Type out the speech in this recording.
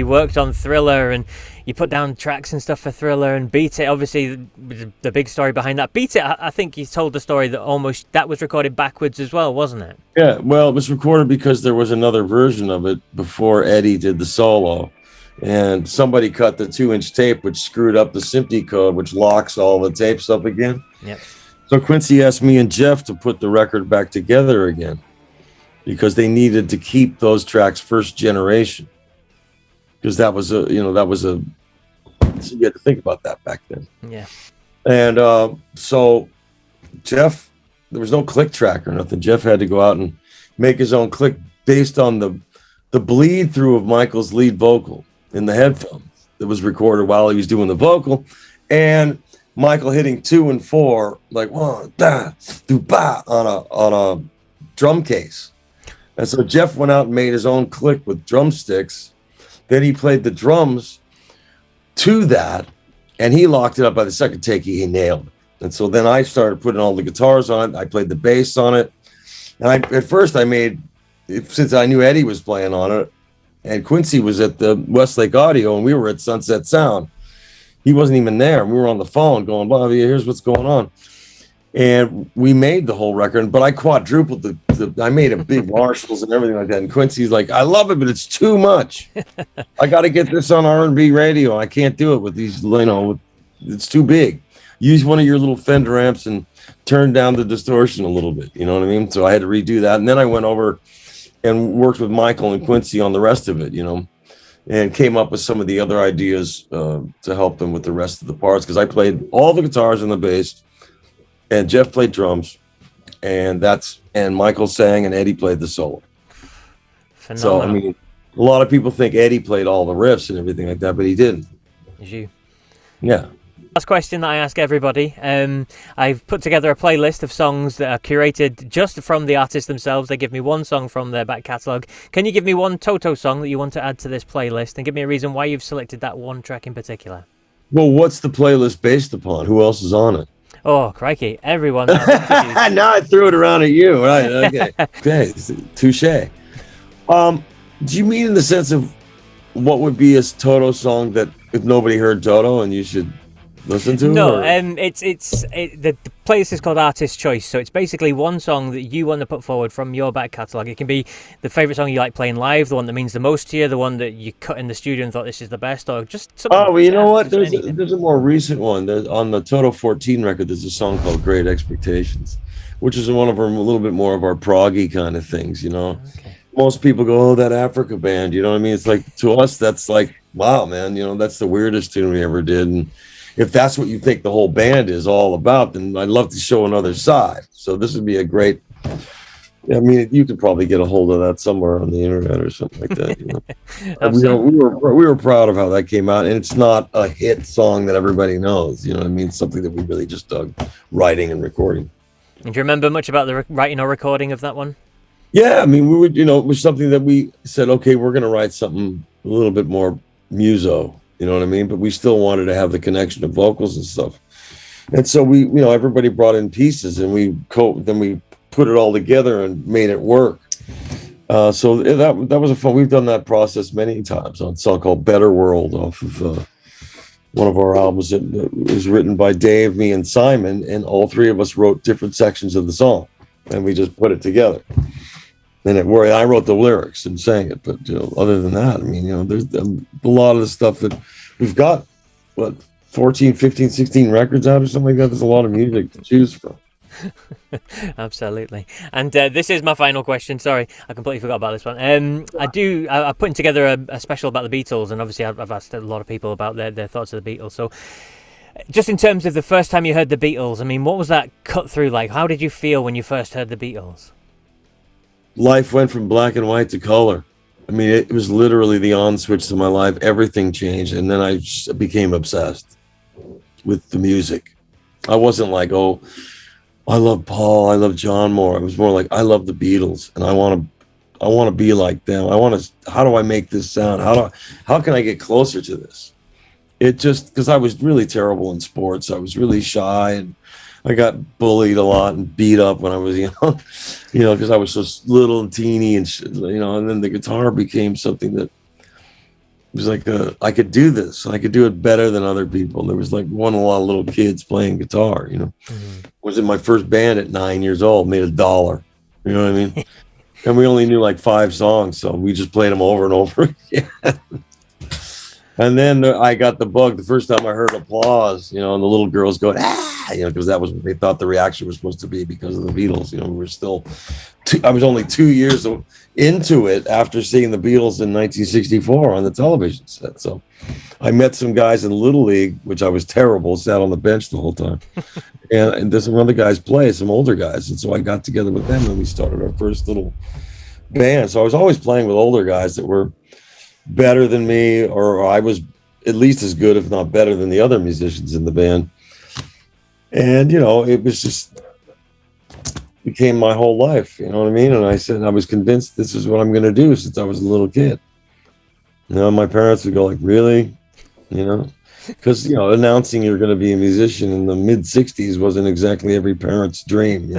worked on Thriller and you put down tracks and stuff for Thriller and Beat It. Obviously, the big story behind that. Beat It, I think you told the story that that was recorded backwards as well, wasn't it? Yeah, well, it was recorded because there was another version of it before Eddie did the solo. And somebody cut the 2-inch tape, which screwed up the SMPTE code, which locks all the tapes up again. Yep. So Quincy asked me and Jeff to put the record back together again because they needed to keep those tracks first generation. Because that was so you had to think about that back then. Yeah. And so Jeff, there was no click track or nothing. Jeff had to go out and make his own click based on the bleed through of Michael's lead vocal in the headphones that was recorded while he was doing the vocal, and Michael hitting 2 and 4 like 1 da do ba on a drum case. And so Jeff went out and made his own click with drumsticks. Then he played the drums to that, and he locked it up. By the second take, he nailed it. And so then I started putting all the guitars on it. I played the bass on it, and at first I made, since I knew Eddie was playing on it, and Quincy was at the Westlake Audio, and we were at Sunset Sound. He wasn't even there. We were on the phone going, Bobby, here's what's going on. And we made the whole record, but I quadrupled I made a big Marshalls and everything like that. And Quincy's like, I love it, but it's too much. I got to get this on R&B radio. I can't do it with these, it's too big. Use one of your little Fender amps and turn down the distortion a little bit. You know what I mean? So I had to redo that. And then I went over and worked with Michael and Quincy on the rest of it, and came up with some of the other ideas to help them with the rest of the parts. Because I played all the guitars and the bass, and Jeff played drums, and Michael sang, and Eddie played the solo. Phenomenal. So, I mean, a lot of people think Eddie played all the riffs and everything like that, but he didn't. Did you? Yeah. Last question that I ask everybody. I've put together a playlist of songs that are curated just from the artists themselves. They give me one song from their back catalogue. Can you give me one Toto song that you want to add to this playlist, and give me a reason why you've selected that one track in particular? Well, what's the playlist based upon? Who else is on it? Oh, crikey. Everyone. Now I threw it around at you. Right. Okay. Okay. Touche. Do you mean in the sense of what would be a Toto song that if nobody heard Toto and you should listen to? No, the playlist is called Artist Choice, so it's basically one song that you want to put forward from your back catalogue. It can be the favourite song you like playing live, the one that means the most to you, the one that you cut in the studio and thought this is the best, or just something. Oh, well, you know what? There's a more recent one. On the Toto 14 record, there's a song called Great Expectations, which is one of our, a little bit more of our proggy kind of things, Okay. Most people go, oh, that Africa band, you know what I mean? It's like, to us, that's like, wow, man, that's the weirdest tune we ever did. And if that's what you think the whole band is all about, then I'd love to show another side. So this would be a great, I mean, you could probably get a hold of that somewhere on the internet or something like that. We were proud of how that came out, and it's not a hit song that everybody knows. You know what I mean? It's something that we really just dug writing and recording. And do you remember much about the writing or recording of that one? Yeah, I mean, we would, it was something that we said, okay, we're going to write something a little bit more muso. You know what I mean? But we still wanted to have the connection of vocals and stuff. And so we, everybody brought in pieces, and then we put it all together and made it work. So that was a fun. We've done that process many times on a song called Better World off of one of our albums. It was written by Dave, me, and Simon, and all three of us wrote different sections of the song, and we just put it together. And I wrote the lyrics and sang it, but other than that, I mean, there's a lot of the stuff that we've got, 14, 15, 16 records out or something like that. There's a lot of music to choose from. Absolutely. And this is my final question. Sorry, I completely forgot about this one. I'm putting together a special about the Beatles, and obviously I've asked a lot of people about their thoughts of the Beatles. So just in terms of the first time you heard the Beatles, I mean, what was that cut through like? How did you feel when you first heard the Beatles? Life went from black and white to color. I mean, it was literally the on switch to my life. Everything changed, and then I just became obsessed with the music. I wasn't like, oh, I love Paul, I love John more. It was more like, I love the Beatles, and I want to be like them. How do I make this sound? How can I get closer to this? It just, because I was really terrible in sports. I was really shy, and I got bullied a lot and beat up when I was young, because I was so little and teeny and and then the guitar became something that was like I could do this. I could do it better than other people. There was like a lot of little kids playing guitar. Was in my first band at 9 years old. Made $1. You know what I mean? And we only knew like 5 songs, so we just played them over and over again. And then I got the bug the first time I heard applause, and the little girls going, ah, because that was what they thought the reaction was supposed to be because of the Beatles. We were still, I was only 2 years into it after seeing the Beatles in 1964 on the television set. So I met some guys in Little League, which I was terrible, sat on the bench the whole time. and there's some other guys play, some older guys. And so I got together with them and we started our first little band. So I was always playing with older guys that were better than me, or I was at least as good, if not better, than the other musicians in the band. And it was just became my whole life. You know what I mean? And I said I was convinced this is what I'm going to do since I was a little kid. My parents would go like, "Really?" Because announcing you're going to be a musician in the mid '60s wasn't exactly every parent's dream.